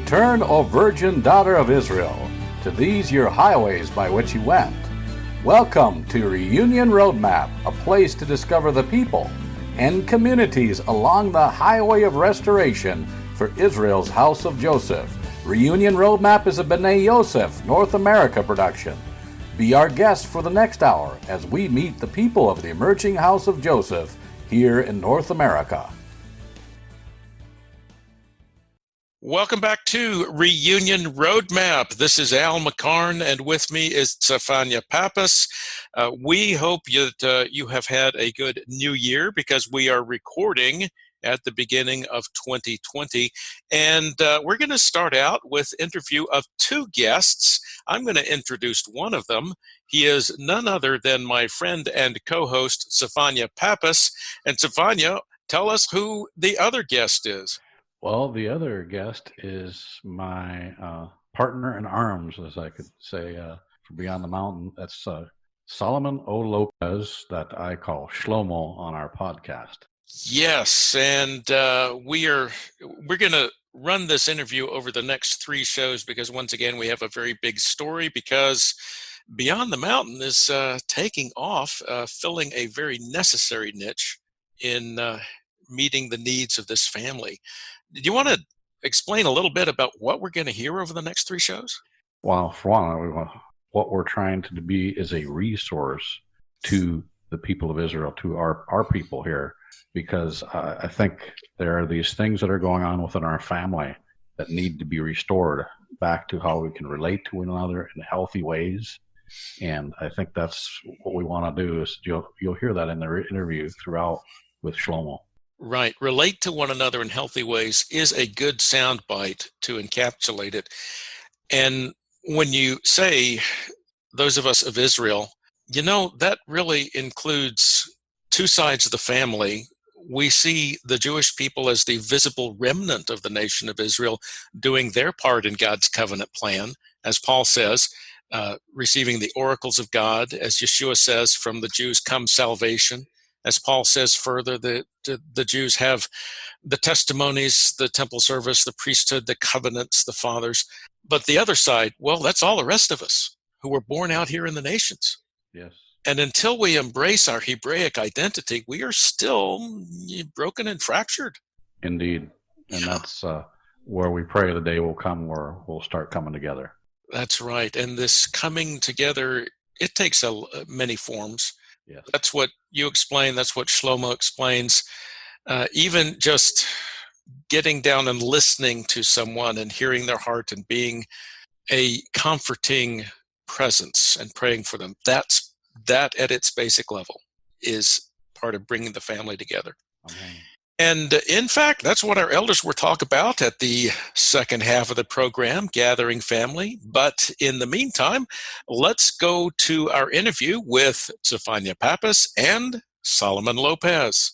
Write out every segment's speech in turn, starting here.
Return, O Virgin Daughter of Israel, to these your highways by which you went. Welcome to Reunion Roadmap, a place to discover the people and communities along the highway of restoration for Israel's House of Joseph. Reunion Roadmap is a B'nai Yosef North America production. Be our guest for the next hour as we meet the people of the emerging House of Joseph here in North America. Welcome back to Reunion Roadmap. This is Al McCarn, and with me is Tzefania Pappas. We hope that you have had a good new year because we are recording at the beginning of 2020. And we're going to start out with interview of two guests. I'm going to introduce one of them. He is none other than my friend and co-host, Tzefania Pappas. And Tzefania, tell us who the other guest is. Well, the other guest is my partner in arms, as I could say, for Beyond the Mountain. That's Solomon O. Lopez, that I call Shlomo on our podcast. Yes, and we're going to run this interview over the next three shows because, once again, we have a very big story because Beyond the Mountain is taking off, filling a very necessary niche in meeting the needs of this family. Do you want to explain a little bit about what we're going to hear over the next three shows? Well, for one, what we're trying to be is a resource to the people of Israel, to our people here, because I think there are these things that are going on within our family that need to be restored back to how we can relate to one another in healthy ways. And I think that's what we want to do. Is you'll hear that in the interview throughout with Shlomo. Right. Relate to one another in healthy ways is a good soundbite to encapsulate it. And when you say those of us of Israel, that really includes two sides of the family. We see the Jewish people as the visible remnant of the nation of Israel doing their part in God's covenant plan, as Paul says, receiving the oracles of God. As Yeshua says, from the Jews comes salvation. As Paul says further, the Jews have the testimonies, the temple service, the priesthood, the covenants, the fathers. But the other side, well, that's all the rest of us who were born out here in the nations. Yes. And until we embrace our Hebraic identity, we are still broken and fractured. Indeed. And that's where we pray the day will come where we'll start coming together. That's right. And this coming together, it takes many forms. Yes. That's what you explain. That's what Shlomo explains. Even just getting down and listening to someone and hearing their heart and being a comforting presence and praying for them. That at its basic level is part of bringing the family together. Amen. And in fact, that's what our elders will talk about at the second half of the program, Gathering Family. But in the meantime, let's go to our interview with Tzefania Pappas and Solomon Lopez.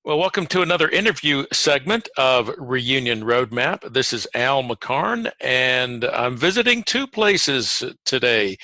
Well, welcome to another interview segment of Reunion Roadmap. This is Al McCarn, and I'm visiting two places today,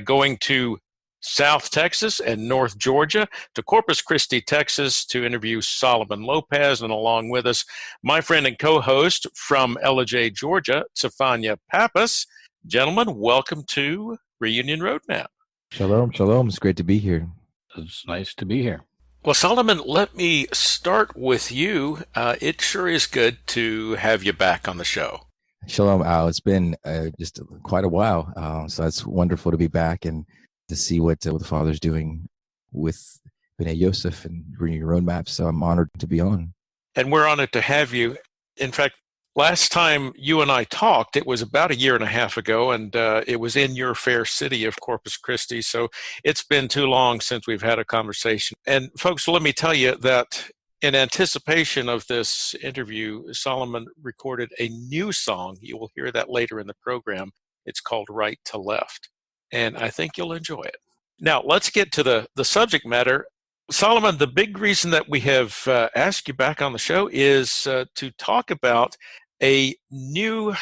going to South Texas and North Georgia, to Corpus Christi, Texas, to interview Solomon Lopez, and along with us, my friend and co-host from LJ, Georgia, Tzefania Pappas. Gentlemen, welcome to Reunion Roadmap. Shalom, shalom. It's great to be here. It's nice to be here. Well, Solomon, let me start with you. It sure is good to have you back on the show. Shalom, Al. It's been just quite a while, so it's wonderful to be back and to see what the Father's doing with B'nai Yosef and Reunion Roadmap. So I'm honored to be on. And we're honored to have you. In fact, last time you and I talked, it was about a year and a half ago, and it was in your fair city of Corpus Christi. So it's been too long since we've had a conversation. And folks, let me tell you that in anticipation of this interview, Solomon recorded a new song. You will hear that later in the program. It's called Right to Left, and I think you'll enjoy it. Now, let's get to the subject matter. Solomon, the big reason that we have asked you back on the show is to talk about a new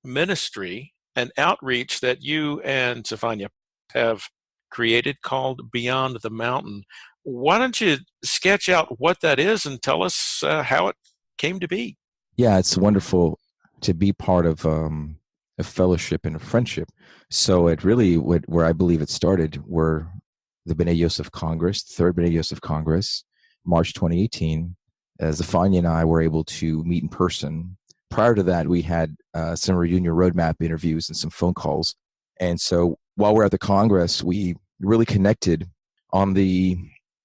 ministry, an outreach that you and Tzefania have created called Beyond the Mountain. why don't you sketch out what that is and tell us how it came to be? Yeah, it's wonderful to be part of a fellowship and a friendship. So it really, where I believe it started, were the B'nai Yosef Congress, the third B'nai Yosef Congress, March 2018. Tzefania and I were able to meet in person. Prior to that, we had some reunion roadmap interviews and some phone calls. And so while we're at the Congress, we really connected on the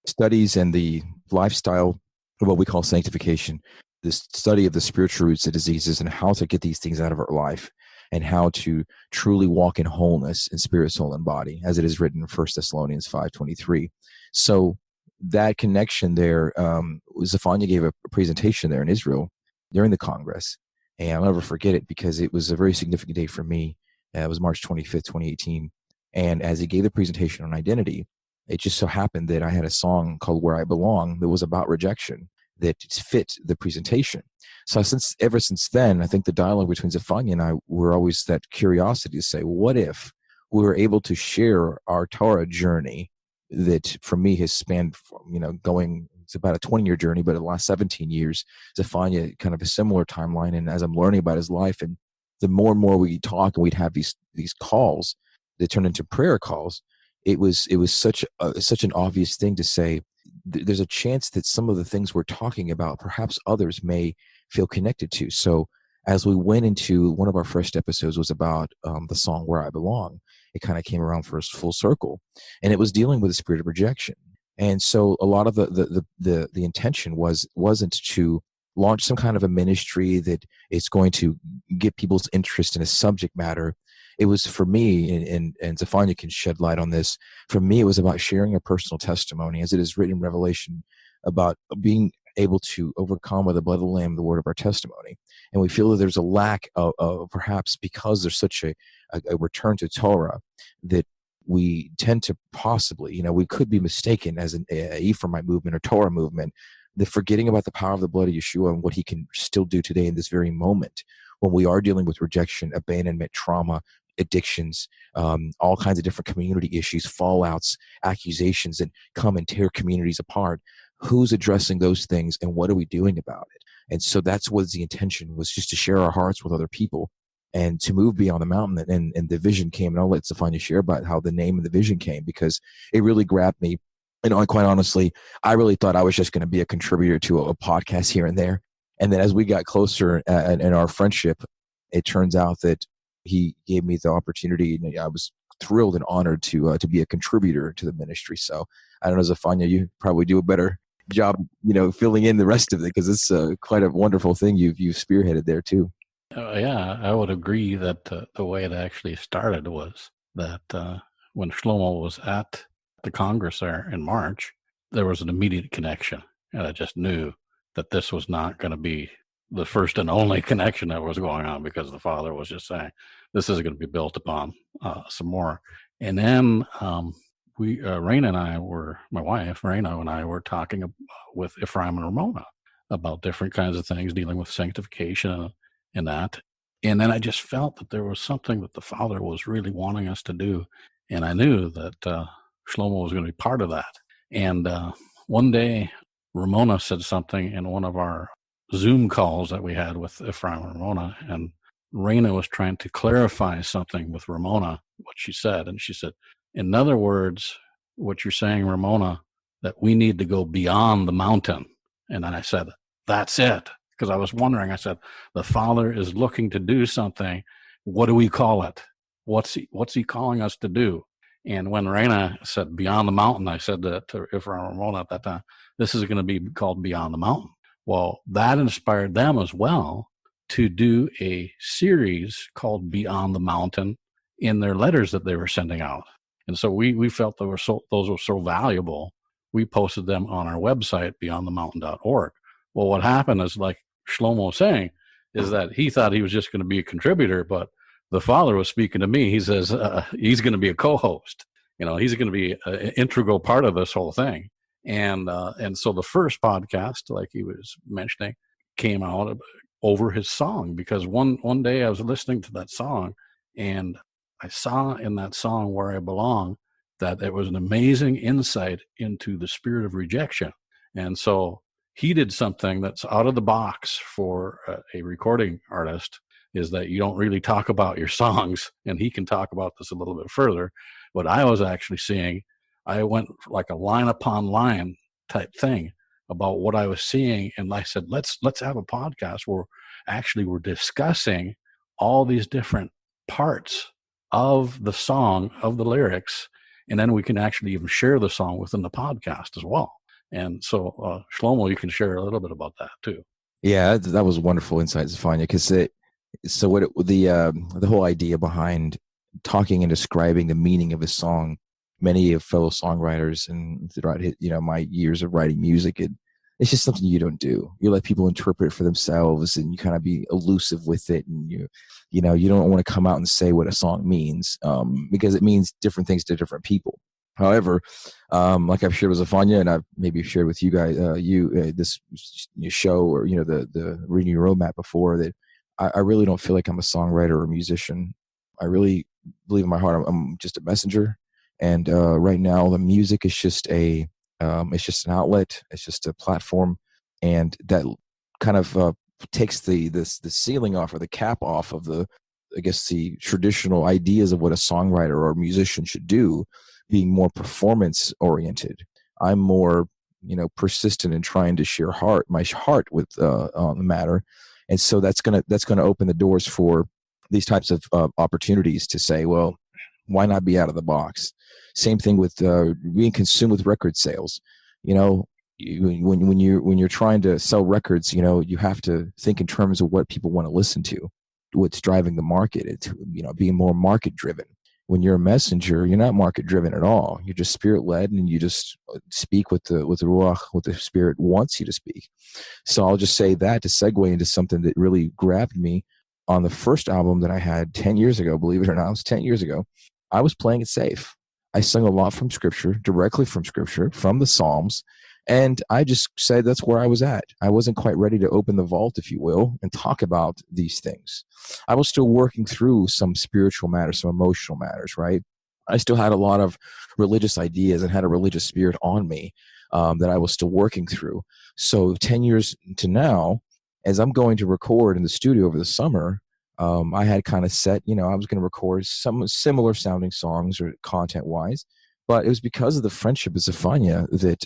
studies and the lifestyle of what we call sanctification, the study of the spiritual roots of diseases and how to get these things out of our life and how to truly walk in wholeness in spirit, soul, and body, as it is written in 1 Thessalonians 5:23. So that connection there, Tzefania gave a presentation there in Israel during the Congress, and I'll never forget it because it was a very significant day for me. It was March 25th, 2018, and as he gave the presentation on identity, it just so happened that I had a song called Where I Belong that was about rejection that fit the presentation. So ever since then, I think the dialogue between Tzefania and I were always that curiosity to say, what if we were able to share our Torah journey that for me has spanned, it's about a 20-year journey, but in the last 17 years, Tzefania kind of a similar timeline. And as I'm learning about his life, and the more and more we talk and we'd have these calls that turned into prayer calls, it was such an obvious thing to say, there's a chance that some of the things we're talking about, perhaps others may feel connected to. So as we went into one of our first episodes was about the song Where I Belong, it kind of came around for us full circle, and it was dealing with the spirit of rejection. And so a lot of the intention wasn't to launch some kind of a ministry that is going to get people's interest in a subject matter. It was for me, and Tzefania can shed light on this, for me it was about sharing a personal testimony, as it is written in Revelation, about being able to overcome with the blood of the Lamb the word of our testimony. And we feel that there's a lack of perhaps because there's such a return to Torah, that we tend to possibly, we could be mistaken as an Ephraimite movement or Torah movement, that forgetting about the power of the blood of Yeshua and what he can still do today in this very moment, when we are dealing with rejection, abandonment, trauma, addictions, all kinds of different community issues, fallouts, accusations that come and tear communities apart. Who's addressing those things and what are we doing about it? And so that's what the intention was, just to share our hearts with other people and to move beyond the mountain. And the vision came, and I'll let Tzefania share about how the name of the vision came, because it really grabbed me. And quite honestly, I really thought I was just going to be a contributor to a podcast here and there. And then as we got closer in our friendship, it turns out that he gave me the opportunity, and I was thrilled and honored to be a contributor to the ministry. So I don't know, Tzefania, you probably do a better job, filling in the rest of it, because it's quite a wonderful thing you've spearheaded there too. Yeah, I would agree that the way it actually started was that when Shlomo was at the Congress there in March, there was an immediate connection, and I just knew that this was not going to be the first and only connection that was going on, because the Father was just saying, this is going to be built upon some more. And then Raina and I my wife, Raina and I were talking with Ephraim and Ramona about different kinds of things, dealing with sanctification and that. And then I just felt that there was something that the Father was really wanting us to do. And I knew that Shlomo was going to be part of that. And one day, Ramona said something in one of our Zoom calls that we had with Ephraim and Ramona, and Raina was trying to clarify something with Ramona, what she said. And she said, in other words, what you're saying, Ramona, that we need to go beyond the mountain. And then I said, that's it. Because I was wondering, I said, the Father is looking to do something. What do we call it? What's he calling us to do? And when Raina said beyond the mountain, I said to Ephraim and Ramona at that time, this is going to be called Beyond the Mountain. Well, that inspired them as well to do a series called Beyond the Mountain in their letters that they were sending out. And so we felt those were so valuable, we posted them on our website, beyondthemountain.org. Well, what happened is, like Shlomo was saying, is that he thought he was just going to be a contributor, but the Father was speaking to me. He says he's going to be a co-host. He's going to be an integral part of this whole thing. And so the first podcast, like he was mentioning, came out over his song, because one day I was listening to that song, and I saw in that song Where I Belong that it was an amazing insight into the spirit of rejection. And so he did something that's out of the box for a recording artist, is that you don't really talk about your songs, and he can talk about this a little bit further. What I was actually seeing, I went like a line upon line type thing about what I was seeing, and I said, let's have a podcast where actually we're discussing all these different parts of the song, of the lyrics, and then we can actually even share the song within the podcast as well. And so, Shlomo, you can share a little bit about that too. Yeah, that was wonderful insight, Tzefania, because the whole idea behind talking and describing the meaning of a song, many of fellow songwriters and throughout my years of writing music, it's just something you don't do. You let people interpret it for themselves, and you kind of be elusive with it, and you don't want to come out and say what a song means, because it means different things to different people. However, like I've shared with Tzefania, and I've maybe shared with you guys, this show, or the Reading Your Roadmap before, that I really don't feel like I'm a songwriter or a musician. I really believe in my heart I'm just a messenger, and right now the music is just it's just an outlet. It's just a platform, and that kind of takes the ceiling off, or the cap off of the traditional ideas of what a songwriter or a musician should do, being more performance oriented. I'm more persistent in trying to share my heart with on the matter, and so that's gonna open the doors for these types of opportunities to say, well, why not be out of the box? Same thing with being consumed with record sales. When you're trying to sell records, you have to think in terms of what people want to listen to, what's driving the market. It's being more market driven. When you're a messenger, you're not market driven at all. You're just spirit led, and you just speak with the ruach, what the spirit wants you to speak. So I'll just say that to segue into something that really grabbed me on the first album that I had 10 years ago. Believe it or not, it was 10 years ago. I was playing it safe. I sung a lot from Scripture, directly from Scripture, from the Psalms, and I just said that's where I was at. I wasn't quite ready to open the vault, if you will, and talk about these things. I was still working through some spiritual matters, some emotional matters, right? I still had a lot of religious ideas and had a religious spirit on me that I was still working through. So 10 years to now, as I'm going to record in the studio over the summer, I had kind of set, I was going to record some similar sounding songs or content wise, but it was because of the friendship with Tzefania that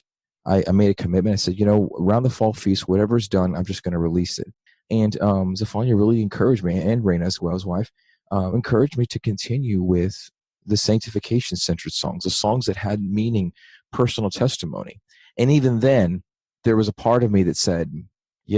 I made a commitment. I said, around the fall feast, whatever's done, I'm just going to release it. And Tzefania really encouraged me, and Raina as well, his wife, encouraged me to continue with the sanctification-centered songs, the songs that had meaning, personal testimony. And even then, there was a part of me that said,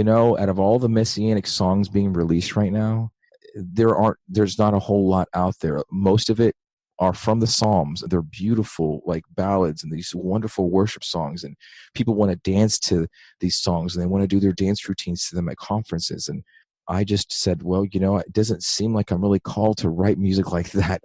out of all the messianic songs being released right now, there's not a whole lot out there. Most of it are from the Psalms. They're beautiful, like ballads and these wonderful worship songs, and people want to dance to these songs, and they want to do their dance routines to them at conferences. And I just said, well, it doesn't seem like I'm really called to write music like that,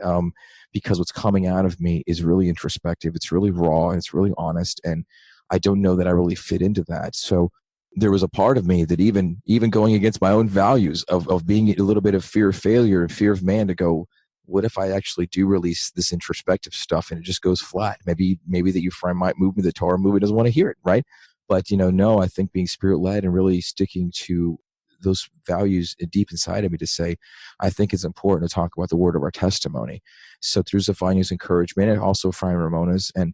because what's coming out of me is really introspective. It's really raw, and it's really honest, and I don't know that I really fit into that. So there was a part of me that even going against my own values of being a little bit of fear of failure and fear of man, to go, what if I actually do release this introspective stuff and it just goes flat? Maybe the Ephraimite movement, the Torah movement doesn't want to hear it, right? But, no, I think being spirit-led and really sticking to those values deep inside of me to say, I think it's important to talk about the word of our testimony. So through Tzefania's encouragement, and also Ephraim Ramona's, and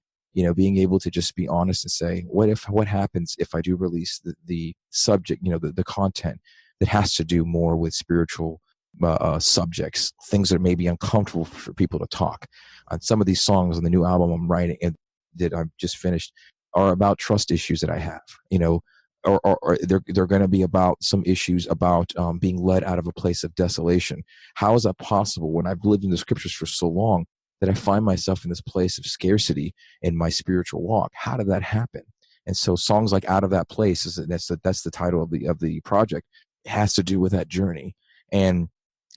being able to just be honest and say, what happens if I do release the subject, the content that has to do more with spiritual subjects, things that may be uncomfortable for people to talk. Some of these songs on the new album I'm writing and that I've just finished are about trust issues that I have, or they're going to be about some issues about being led out of a place of desolation. How is that possible when I've lived in the Scriptures for so long that I find myself in this place of scarcity in my spiritual walk? How did that happen? And so songs like Out of That Place, that's the title of the project. It has to do with that journey. And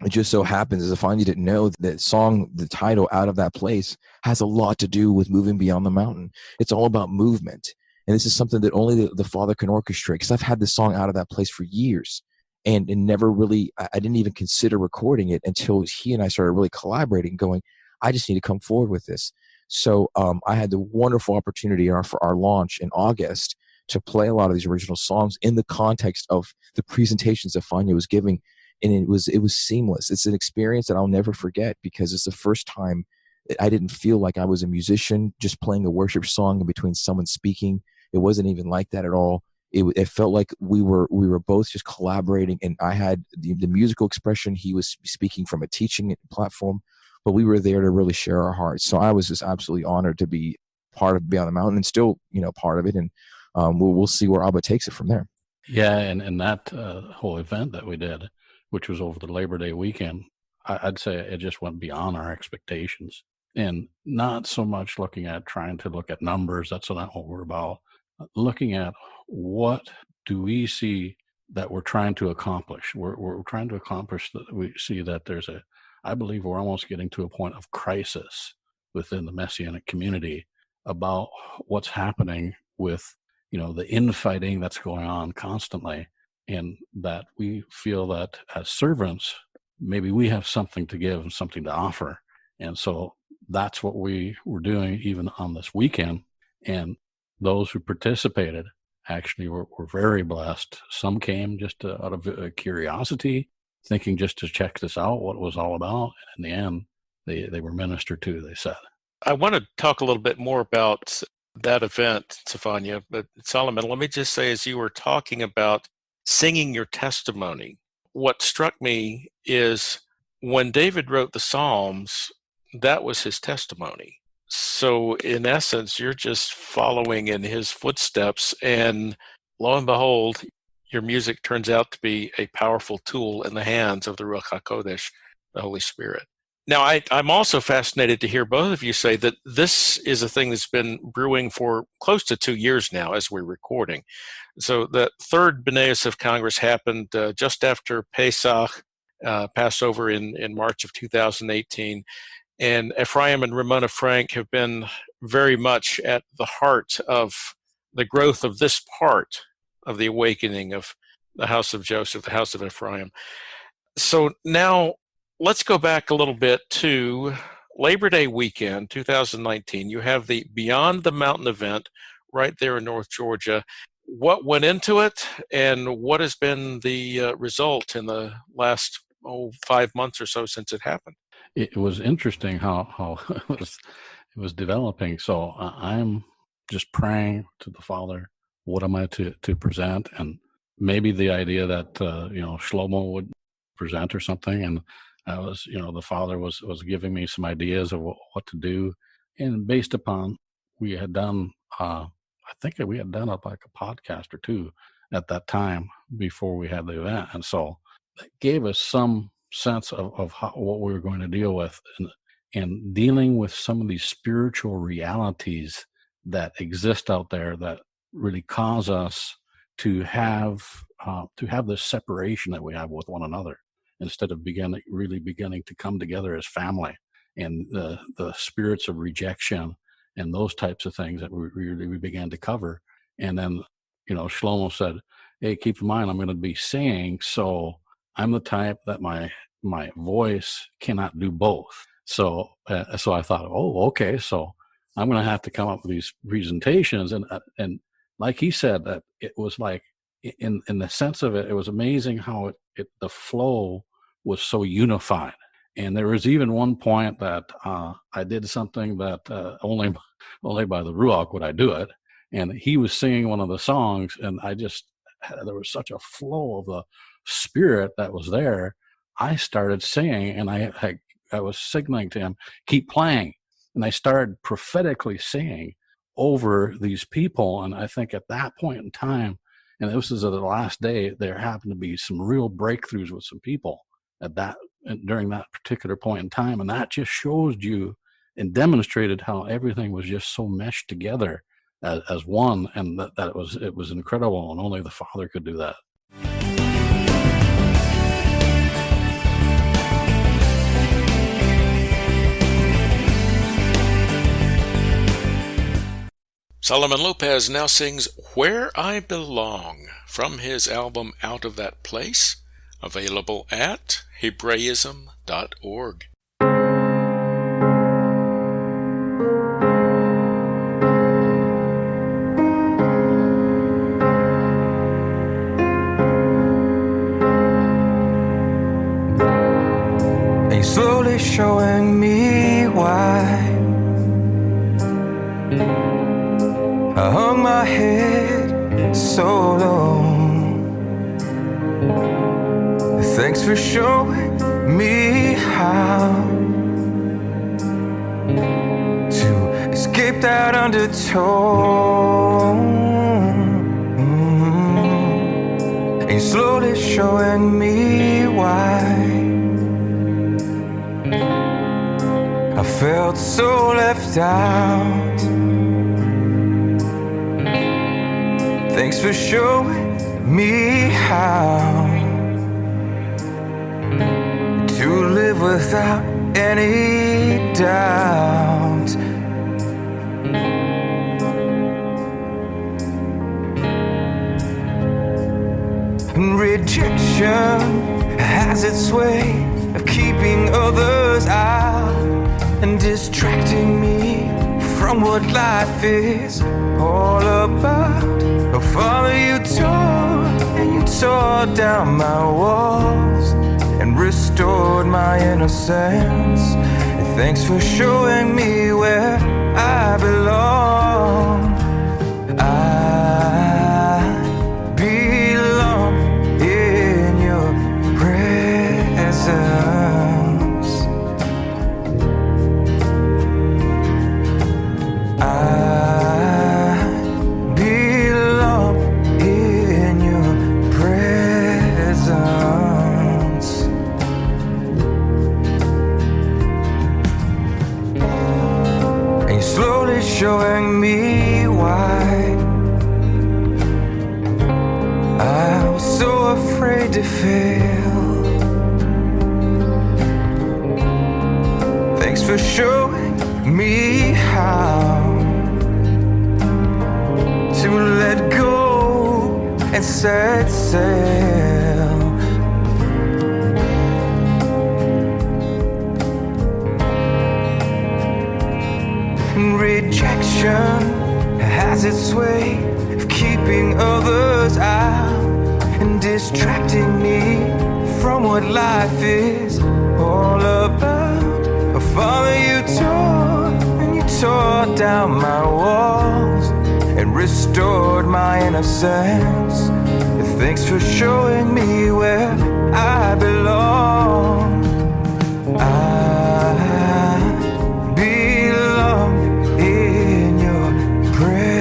it just so happens, as if I didn't know, that song, the title Out of That Place, has a lot to do with moving beyond the mountain. It's all about movement. And this is something that only the Father can orchestrate, because I've had this song Out of That Place for years, and never really, I didn't even consider recording it until he and I started really collaborating, going, I just need to come forward with this. So I had the wonderful opportunity for our launch in August to play a lot of these original songs in the context of the presentations that Tzefania was giving. And it was seamless. It's an experience that I'll never forget, because it's the first time I didn't feel like I was a musician just playing a worship song in between someone speaking. It wasn't even like that at all. It felt like we were both just collaborating, and I had the musical expression. He was speaking from a teaching platform, but we were there to really share our hearts. So I was just absolutely honored to be part of Beyond the Mountain, and still, part of it. And we'll see where Abba takes it from there. Yeah, and that whole event that we did, which was over the Labor Day weekend, I'd say it just went beyond our expectations. And not so much trying to look at numbers. That's not what we're about. Looking at what do we see that we're trying to accomplish. We're trying to accomplish that. We see that I believe we're almost getting to a point of crisis within the Messianic community about what's happening with, the infighting that's going on constantly, and that we feel that as servants, maybe we have something to give and something to offer. And so that's what we were doing even on this weekend. And those who participated actually were very blessed. Some came just out of curiosity, thinking just to check this out, what it was all about. And in the end, they were ministered to, they said. I want to talk a little bit more about that event, Tzefania, but Solomon, let me just say, as you were talking about singing your testimony, what struck me is when David wrote the Psalms, that was his testimony. So in essence, you're just following in his footsteps, and lo and behold, your music turns out to be a powerful tool in the hands of the Ruach HaKodesh, the Holy Spirit. Now, I'm also fascinated to hear both of you say that this is a thing that's been brewing for close to 2 years now as we're recording. So the third B'nai Yosef Congress happened just after Pesach, Passover in March of 2018. And Ephraim and Ramona Frank have been very much at the heart of the growth of this part of the awakening of the house of Joseph, the house of Ephraim. So now let's go back a little bit to Labor Day weekend, 2019. You have the Beyond the Mountain event right there in North Georgia. What went into it, and what has been the result in the last 5 months or so since it happened? It was interesting how it was developing. So I'm just praying to the Father, what am I to present? And maybe the idea that, Shlomo would present or something. And I was, the Father was giving me some ideas of what to do. And based upon, we had done, I think we had done like a podcast or two at that time before we had the event. And so that gave us some sense of what we were going to deal with, and dealing with some of these spiritual realities that exist out there that really cause us to have this separation that we have with one another, instead of really beginning to come together as family, and the spirits of rejection and those types of things that we began to cover. And then, Shlomo said, hey, keep in mind, I'm going to be singing, so I'm the type that my voice cannot do both. So I thought, okay, so I'm going to have to come up with these presentations. And like he said, that it was like, in the sense of it, it was amazing how the flow was so unified. And there was even one point that I did something that only by the Ruach would I do it. And he was singing one of the songs, and there was such a flow of the Spirit that was there. I started singing, and I was signaling to him, keep playing. And I started prophetically singing over these people. And I think at that point in time, and this is the last day, there happened to be some real breakthroughs with some people during that particular point in time. And that just showed you and demonstrated how everything was just so meshed together as one, and that it was incredible, and only the Father could do that. Solomon Lopez now sings Where I Belong from his album Out of That Place, available at Hebraism.org. showing me why I hung my head so low. Thanks for showing me how to escape that undertow. And you're slowly showing me why I felt so left out. Thanks for showing me how to live without any doubt. And rejection has its way of keeping others out and distracting me from what life is all about. Oh, Father, you tore and you tore down my walls and restored my innocence. And thanks for showing me where I belong. I belong in your presence. I belong in your presence. And you're slowly showing me why I was so afraid to fail. Thanks for showing me how to let go and set sail. And rejection has its way of keeping others out and distracting me from what life is all about. Oh, Father, you tore and you tore down my walls and restored my innocence. And thanks for showing me where I belong. I belong in your presence.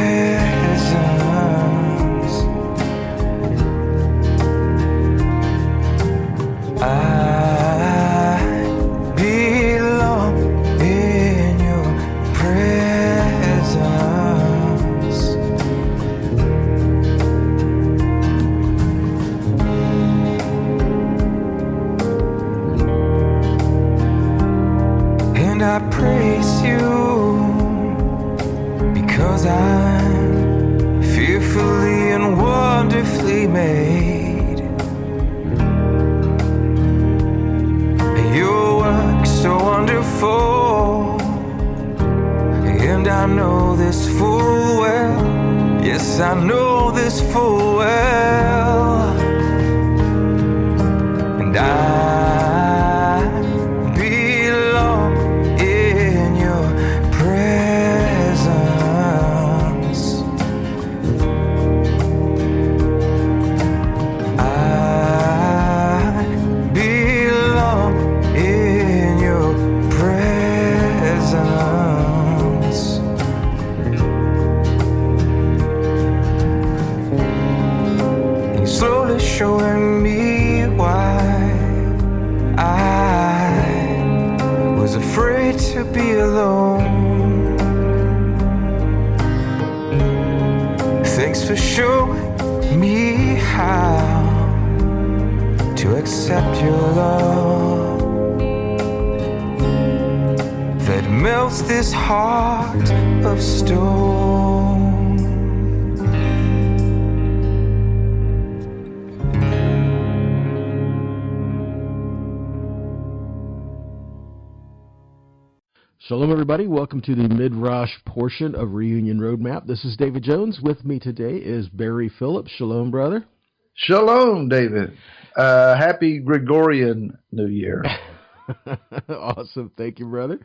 I belong in your presence. And I praise you because I'm fearfully and wonderfully made. Your work so wonderful, and I know this full well. Yes, I know this full well. And I belong in your presence. I belong in your presence. You're slowly showing me why I was afraid to be alone. Thanks for showing me how to accept your love that melts this heart of stone. Shalom, everybody. Welcome to the Midrash portion of Reunion Roadmap. This is David Jones. With me today is Barry Phillips. Shalom, brother. Shalom, David. Happy Gregorian New Year. Awesome. Thank you, brother.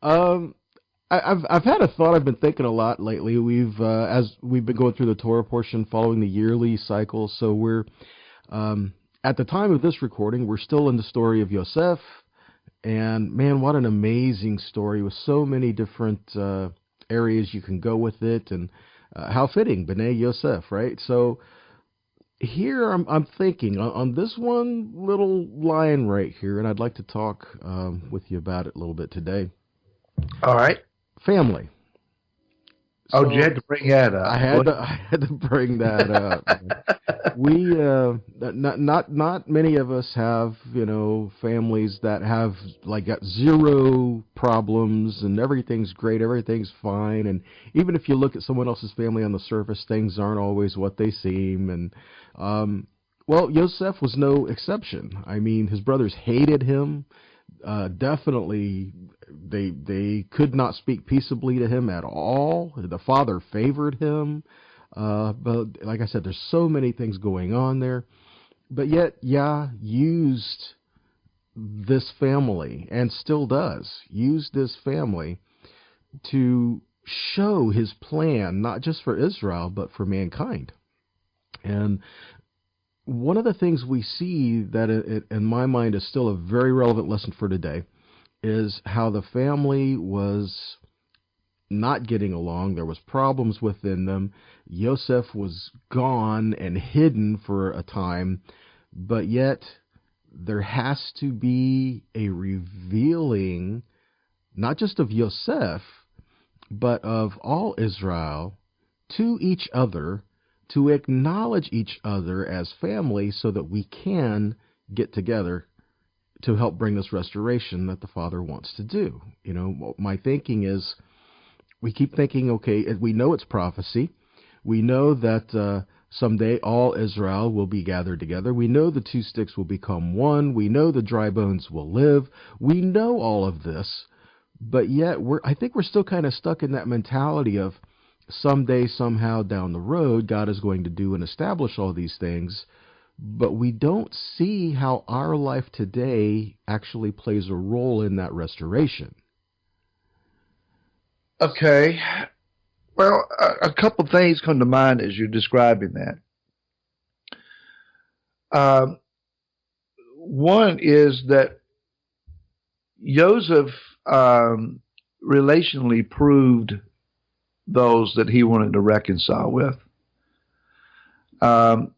I've had a thought. I've been thinking a lot lately. As we've been going through the Torah portion, following the yearly cycle. So we're at the time of this recording, we're still in the story of Yosef, and man, what an amazing story with so many different areas you can go with it, and how fitting, B'nai Yosef, right? So here I'm thinking on this one little line right here, and I'd like to talk with you about it a little bit today. All right. Family. Oh, So you had to bring that up. I had to bring that up. We not many of us have, families that have like got zero problems and everything's great, everything's fine, and even if you look at someone else's family on the surface, things aren't always what they seem. And well, Yosef was no exception. I mean, his brothers hated him. Definitely, they could not speak peaceably to him at all. The father favored him. But like I said, there's so many things going on there. But yet, Yah used this family, and still does, use this family to show his plan, not just for Israel, but for mankind. And one of the things we see that in my mind is still a very relevant lesson for today is how the family was not getting along. There was problems within them. Yosef was gone and hidden for a time, but yet there has to be a revealing, not just of Yosef, but of all Israel to each other, to acknowledge each other as family so that we can get together to help bring this restoration that the Father wants to do. My thinking is, we keep thinking, okay, we know it's prophecy. We know that someday all Israel will be gathered together. We know the two sticks will become one. We know the dry bones will live. We know all of this, but yet I think we're still kind of stuck in that mentality of someday, somehow down the road, God is going to do and establish all these things, but we don't see how our life today actually plays a role in that restoration. Okay. Well, a couple things come to mind as you're describing that. One is that Joseph relationally proved those that he wanted to reconcile with. And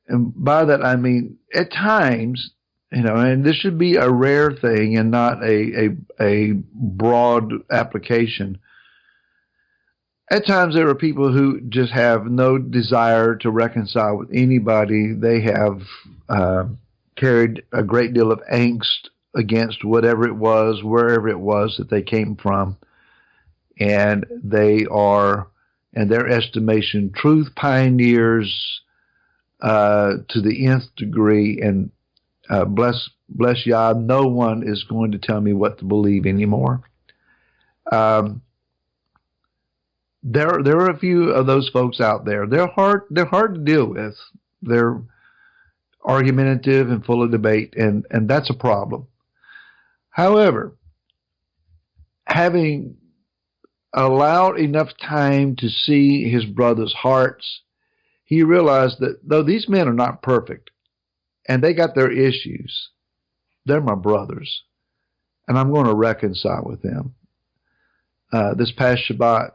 by that I mean, at times, and this should be a rare thing and not a broad application. At times there are people who just have no desire to reconcile with anybody. They have carried a great deal of angst against whatever it was, wherever it was that they came from. And they are, in their estimation, truth pioneers to the nth degree. And bless Yah, no one is going to tell me what to believe anymore. There are a few of those folks out there. They're hard to deal with. They're argumentative and full of debate, and that's a problem. However, having allowed enough time to see his brothers' hearts, he realized that though these men are not perfect, and they got their issues, they're my brothers, and I'm going to reconcile with them. This past Shabbat,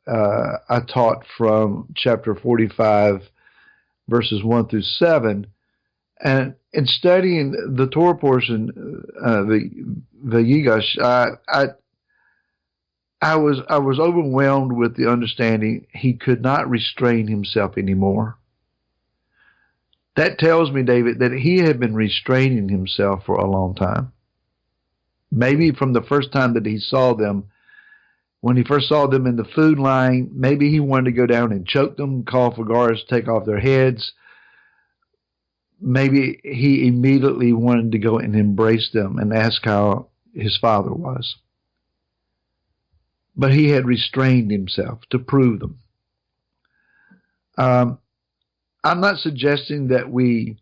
I taught from chapter 45, verses 1 through 7, and in studying the Torah portion, the Yigash, I was overwhelmed with the understanding he could not restrain himself anymore. That tells me, David, that he had been restraining himself for a long time. Maybe from the first time that he saw them, when he first saw them in the food line, maybe he wanted to go down and choke them, call for guards to take off their heads. Maybe he immediately wanted to go and embrace them and ask how his father was. But he had restrained himself to prove them. I'm not suggesting that we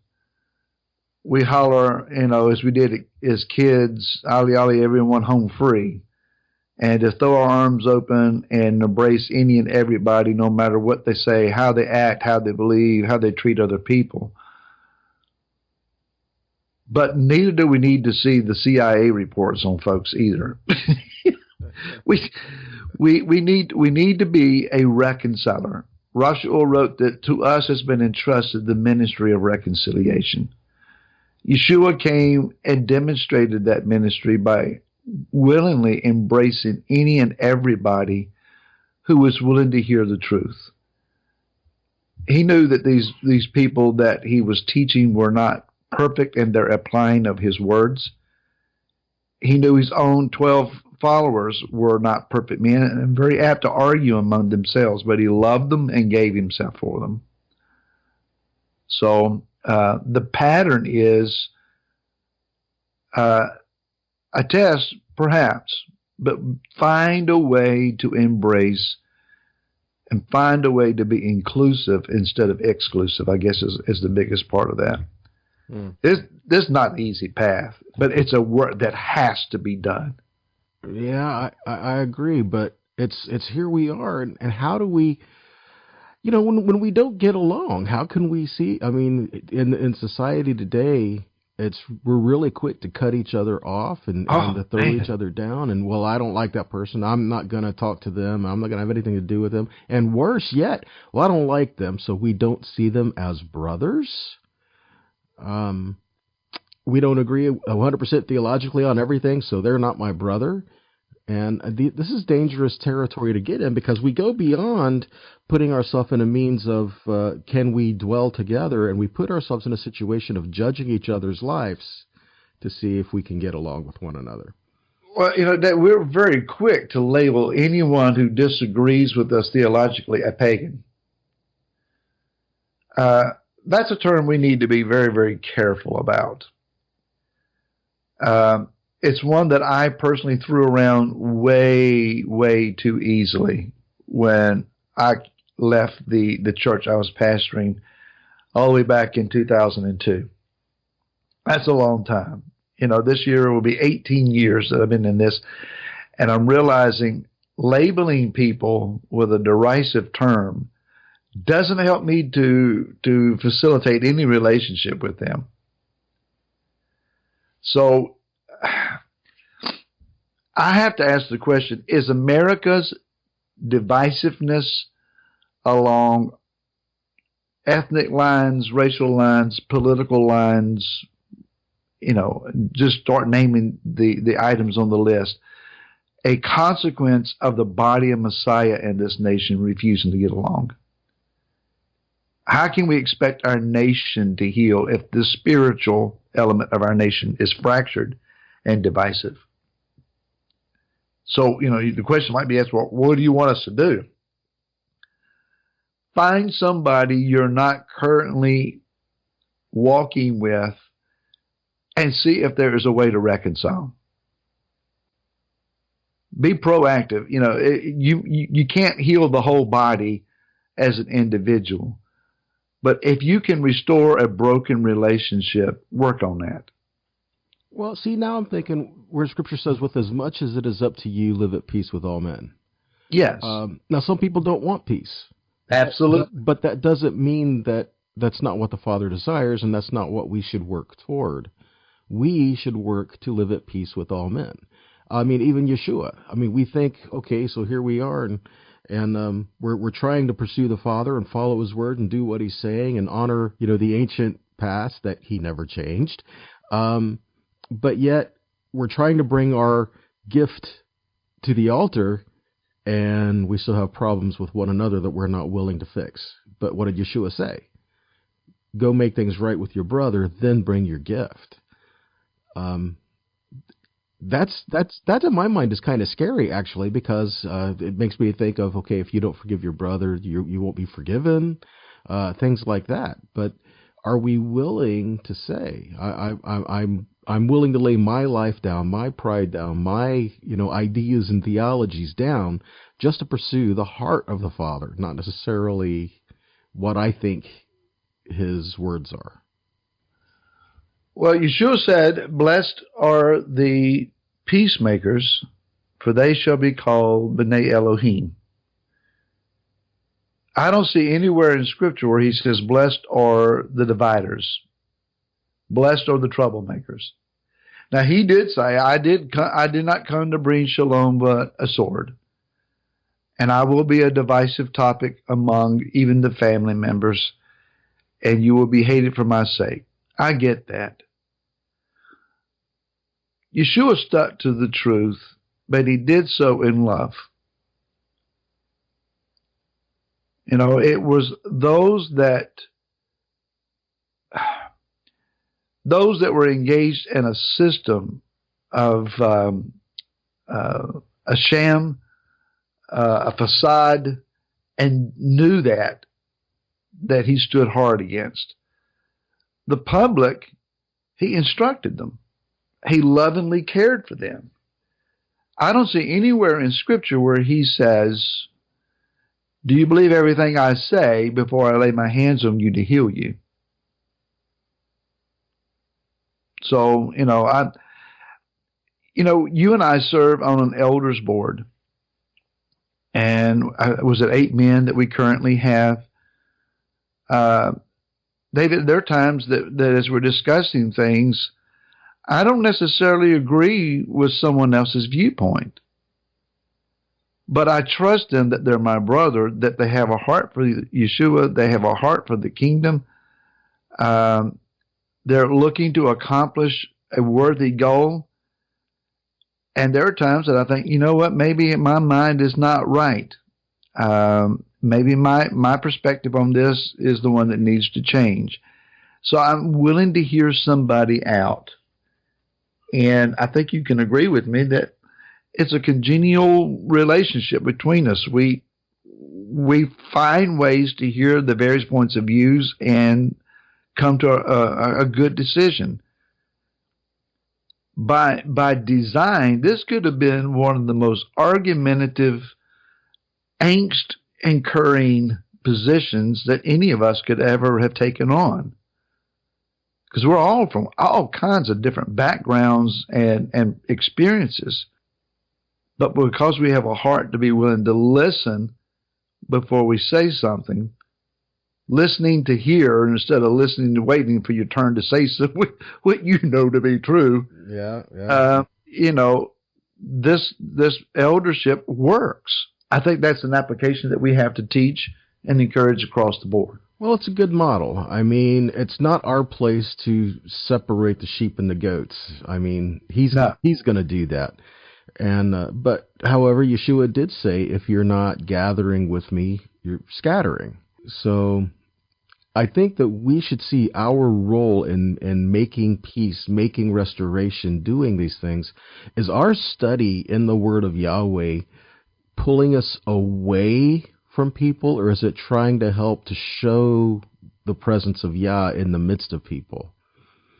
we holler, as we did as kids, "Ali, Ali, everyone home free," and to throw our arms open and embrace any and everybody, no matter what they say, how they act, how they believe, how they treat other people. But neither do we need to see the CIA reports on folks either. we need to be a reconciler. Rashul wrote that to us has been entrusted the ministry of reconciliation. Yeshua came and demonstrated that ministry by willingly embracing any and everybody who was willing to hear the truth. He knew that these people that he was teaching were not perfect in their applying of his words. He knew his own 12 followers were not perfect men and very apt to argue among themselves, but he loved them and gave himself for them. So the pattern is a test, perhaps, but find a way to embrace and find a way to be inclusive instead of exclusive, I guess is the biggest part of that. This is not an easy path, but it's a work that has to be done. Yeah, I agree, but it's here we are, and how do we, when we don't get along, how can we see? I mean, in society today, we're really quick to cut each other off and to throw each other down. And well, I don't like that person. I'm not going to talk to them. I'm not going to have anything to do with them. And worse yet, well, I don't like them, so we don't see them as brothers. We don't agree 100% theologically on everything, so they're not my brother. And this is dangerous territory to get in, because we go beyond putting ourselves in a means of can we dwell together, and we put ourselves in a situation of judging each other's lives to see if we can get along with one another. Well, that we're very quick to label anyone who disagrees with us theologically a pagan. That's a term we need to be very, very careful about. It's one that I personally threw around way, way too easily when I left the church I was pastoring all the way back in 2002. That's a long time. This year will be 18 years that I've been in this, and I'm realizing labeling people with a derisive term doesn't help me to facilitate any relationship with them. So I have to ask the question, is America's divisiveness along ethnic lines, racial lines, political lines, just start naming the items on the list, a consequence of the body of Messiah in this nation refusing to get along? How can we expect our nation to heal if the spiritual element of our nation is fractured and divisive? So, the question might be asked, well, what do you want us to do? Find somebody you're not currently walking with and see if there is a way to reconcile. Be proactive. You can't heal the whole body as an individual. But if you can restore a broken relationship, work on that. Well, see, now I'm thinking where Scripture says, with as much as it is up to you, live at peace with all men. Yes. Now, some people don't want peace. Absolutely. But that doesn't mean that that's not what the Father desires, and that's not what we should work toward. We should work to live at peace with all men. I mean, even Yeshua. I mean, we think, okay, so here we are, and we're trying to pursue the Father and follow His word and do what He's saying and honor, the ancient past that He never changed. But yet we're trying to bring our gift to the altar, and we still have problems with one another that we're not willing to fix. But what did Yeshua say? Go make things right with your brother, then bring your gift. That in my mind is kind of scary, actually, because it makes me think of, okay, if you don't forgive your brother, you won't be forgiven, things like that. But are we willing to say, I'm willing to lay my life down, my pride down, my ideas and theologies down, just to pursue the heart of the Father, not necessarily what I think His words are? Well, Yeshua said, "Blessed are the peacemakers, for they shall be called B'nai Elohim." I don't see anywhere in Scripture where he says, "Blessed are the dividers. Blessed are the troublemakers." Now, he did say, I did not come to bring shalom, but a sword. And I will be a divisive topic among even the family members, and you will be hated for my sake. I get that. Yeshua stuck to the truth, but he did so in love. You know, it was those that were engaged in a system of a sham, a facade, and knew that he stood hard against. The public, he instructed them. He lovingly cared for them. I don't see anywhere in Scripture where he says, "Do you believe everything I say before I lay my hands on you to heal you?" So, you know, you and I serve on an elders board. And was it 8 men that we currently have? David, there are times that as we're discussing things, I don't necessarily agree with someone else's viewpoint. But I trust them that they're my brother, that they have a heart for Yeshua, they have a heart for the kingdom. They're looking to accomplish a worthy goal. And there are times that I think, you know what, maybe my mind is not right. Maybe my perspective on this is the one that needs to change. So I'm willing to hear somebody out. And I think you can agree with me that it's a congenial relationship between us. We find ways to hear the various points of views and come to a good decision. By design, this could have been one of the most argumentative, angst-incurring positions that any of us could ever have taken on. Because we're all from all kinds of different backgrounds and experiences. But because we have a heart to be willing to listen before we say something, listening to hear instead of listening to waiting for your turn to say something, what you know to be true. Yeah. This eldership works. I think that's an application that we have to teach and encourage across the board. Well, it's a good model. I mean, it's not our place to separate the sheep and the goats. I mean, he's going to do that. And but however, Yeshua did say, if you're not gathering with me, you're scattering. So I think that we should see our role in making peace, making restoration, doing these things, is our study in the Word of Yahweh pulling us away from people, or is it trying to help to show the presence of Yah in the midst of people?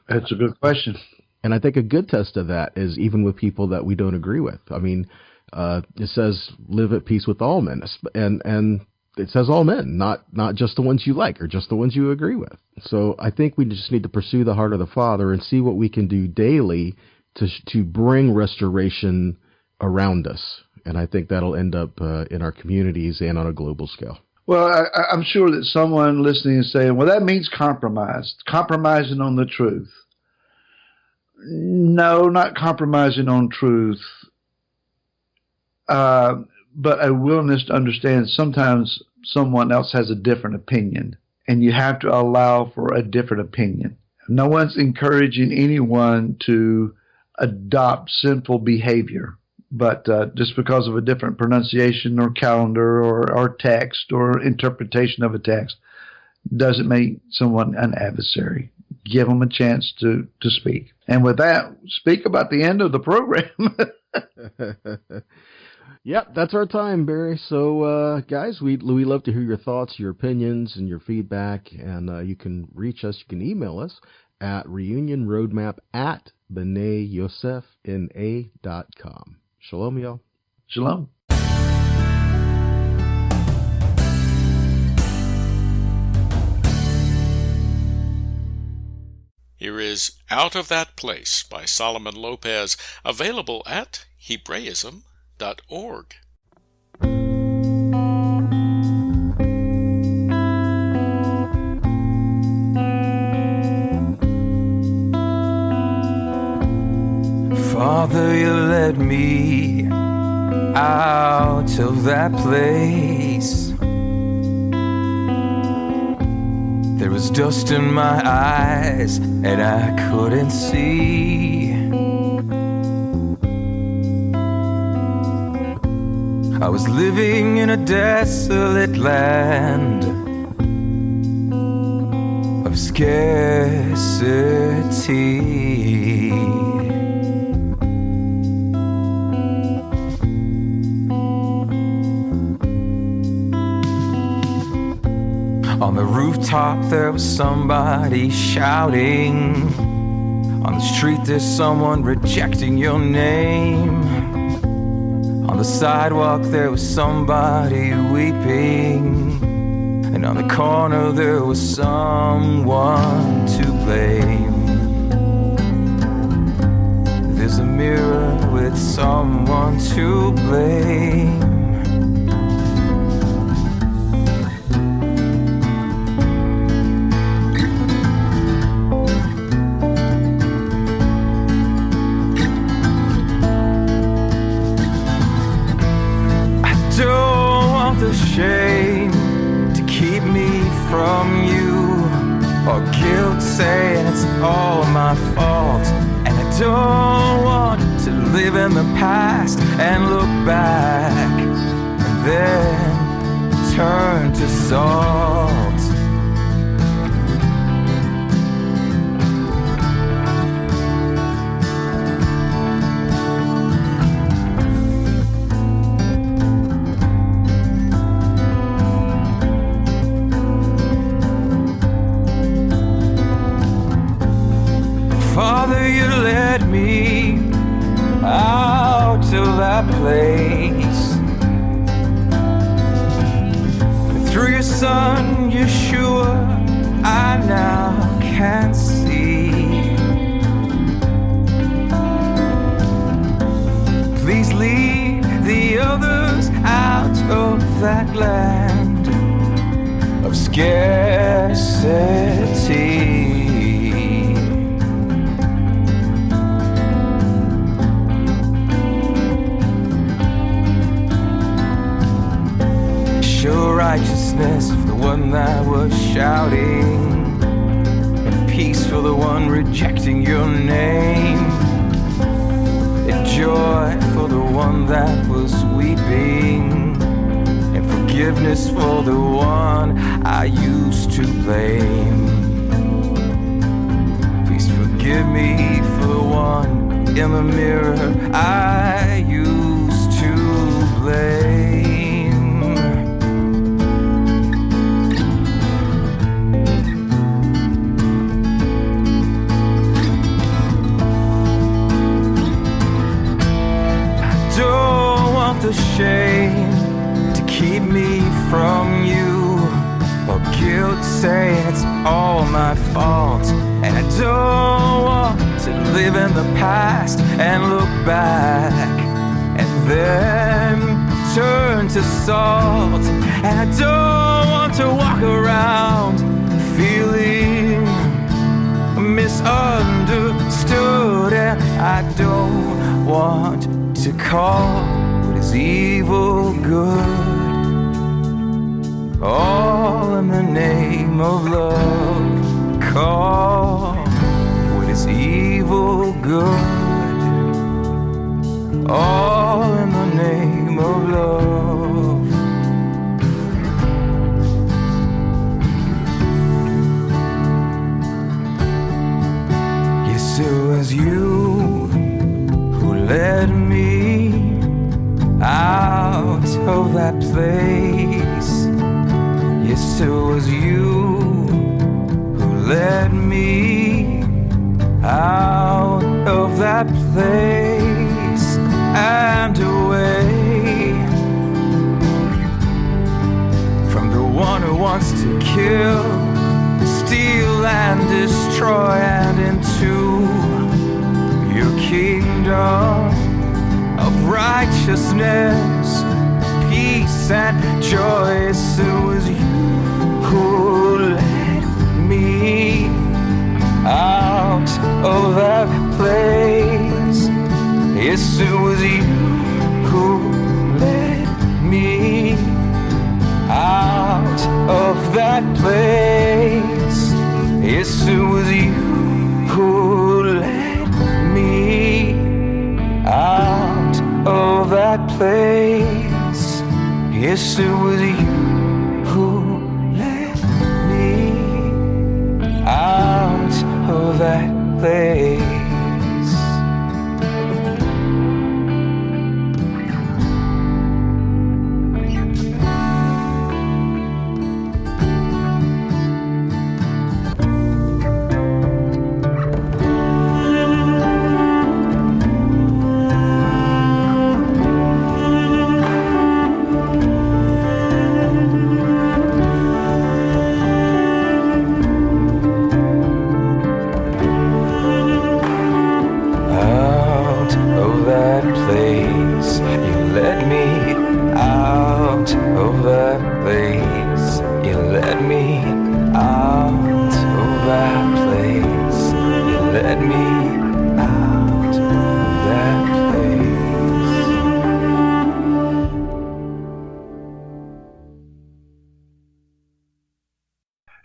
That's a good question. And I think a good test of that is even with people that we don't agree with. I mean, it says live at peace with all men, and it says all men, not just the ones you like or just the ones you agree with. So I think we just need to pursue the heart of the Father and see what we can do daily to bring restoration around us. And I think that'll end up in our communities and on a global scale. Well, I'm sure that someone listening is saying, well, that means compromising on the truth. No, not compromising on truth, but a willingness to understand sometimes someone else has a different opinion, and you have to allow for a different opinion. No one's encouraging anyone to adopt sinful behavior, but just because of a different pronunciation or calendar or text or interpretation of a text doesn't make someone an adversary. Give them a chance to speak. And with that, speak about the end of the program. Yep, that's our time, Barry. So, guys, we love to hear your thoughts, your opinions, and your feedback. And you can reach us. You can email us at reunionroadmap@bnayosefna.com. Shalom, y'all. Shalom. Here is Out of That Place by Solomon Lopez, available at Hebraism.org. Father, you led me out of that place. There was dust in my eyes and I couldn't see. I was living in a desolate land of scarcity. On the rooftop there was somebody shouting. On the street there's someone rejecting your name. On the sidewalk there was somebody weeping. And on the corner there was someone to blame. There's a mirror with someone to blame. Shame to keep me from you, or guilt saying it's all my fault. And I don't want to live in the past and look back and then turn to salt. Father, you led me out to that place. Through your Son, Yeshua, I now can see. Please lead the others out of that land of scarcity. Show righteousness for the one that was shouting, and peace for the one rejecting your name, and joy for the one that was weeping, and forgiveness for the one I used to blame. Please forgive me for the one in the mirror I used to blame. The shame to keep me from you, or guilt saying it's all my fault. And I don't want to live in the past and look back and then turn to salt. And I don't want to walk around feeling misunderstood. And I don't want to call evil good, all in the name of love. Call what is evil good, all in the name of love. Yes, it was you who led me out of that place. Yes, it was you who led me out of that place and away from the one who wants to kill, steal, and destroy, and into your kingdom of righteousness, peace and joy. Yes, it was you who led me out of that place. Yes, it was you who led me out of that place. Yes, it was you who led me out of that place. Yes, it was you who led me out of that place.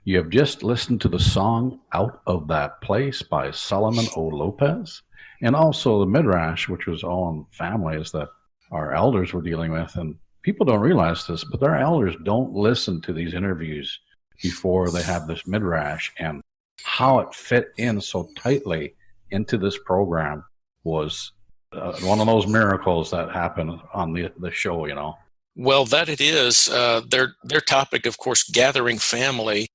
You have just listened to the song Out of That Place by Solomon O. Lopez, and also the Midrash, which was on families that our elders were dealing with. And people don't realize this, but their elders don't listen to these interviews before they have this Midrash, and how it fit in so tightly into this program was one of those miracles that happened on the show, you know. Well, that it is. Their topic, of course, gathering family.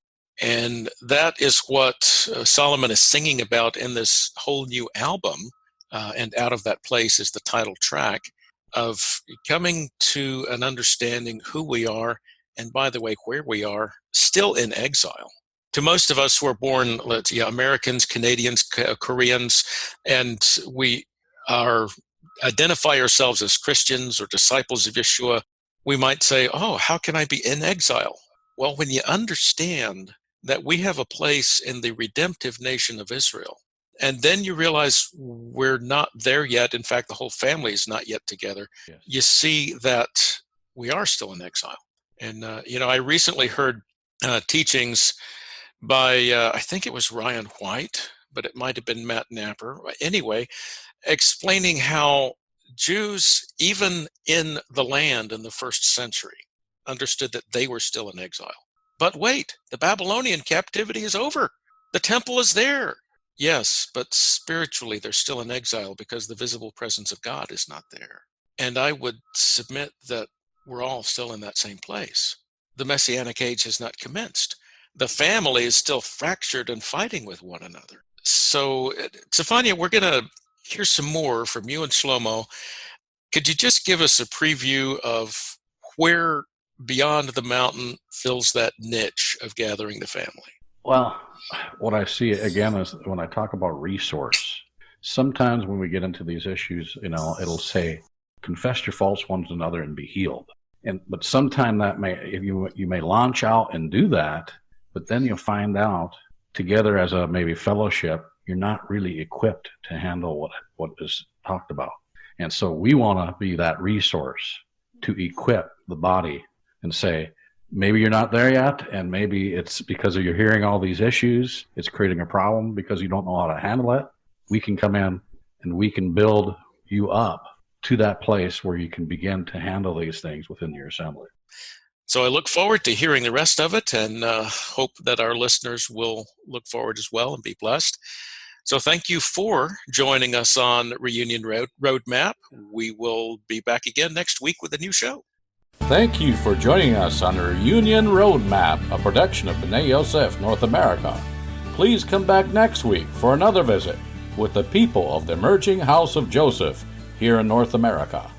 And that is what Solomon is singing about in this whole new album. And Out of That Place is the title track, of coming to an understanding who we are, and by the way, where we are, still in exile. To most of us who are born, Americans, Canadians, Koreans, and we identify ourselves as Christians or disciples of Yeshua, we might say, oh, how can I be in exile? Well, when you understand that we have a place in the redemptive nation of Israel, and then you realize we're not there yet. In fact, the whole family is not yet together. Yes. You see that we are still in exile. And, I recently heard teachings by, I think it was Ryan White, but it might have been Matt Napper. Anyway, explaining how Jews, even in the land in the first century, understood that they were still in exile. But wait, the Babylonian captivity is over. The temple is there. Yes, but spiritually they're still in exile because the visible presence of God is not there. And I would submit that we're all still in that same place. The Messianic age has not commenced. The family is still fractured and fighting with one another. So, Tzefania, we're going to hear some more from you and Shlomo. Could you just give us a preview of where Beyond the Mountain fills that niche of gathering the family? Well, what I see again is when I talk about resource, sometimes when we get into these issues, it'll say, confess your faults one to another and be healed. But sometime that you may launch out and do that, but then you'll find out together as a maybe fellowship, you're not really equipped to handle what is talked about. And so we want to be that resource to equip the body and say, maybe you're not there yet, and maybe it's because you're hearing all these issues, it's creating a problem because you don't know how to handle it. We can come in and we can build you up to that place where you can begin to handle these things within your assembly. So I look forward to hearing the rest of it, and hope that our listeners will look forward as well and be blessed. So thank you for joining us on Reunion Roadmap. We will be back again next week with a new show. Thank you for joining us on Reunion Roadmap, a production of B'nai Yosef North America. Please come back next week for another visit with the people of the emerging House of Joseph here in North America.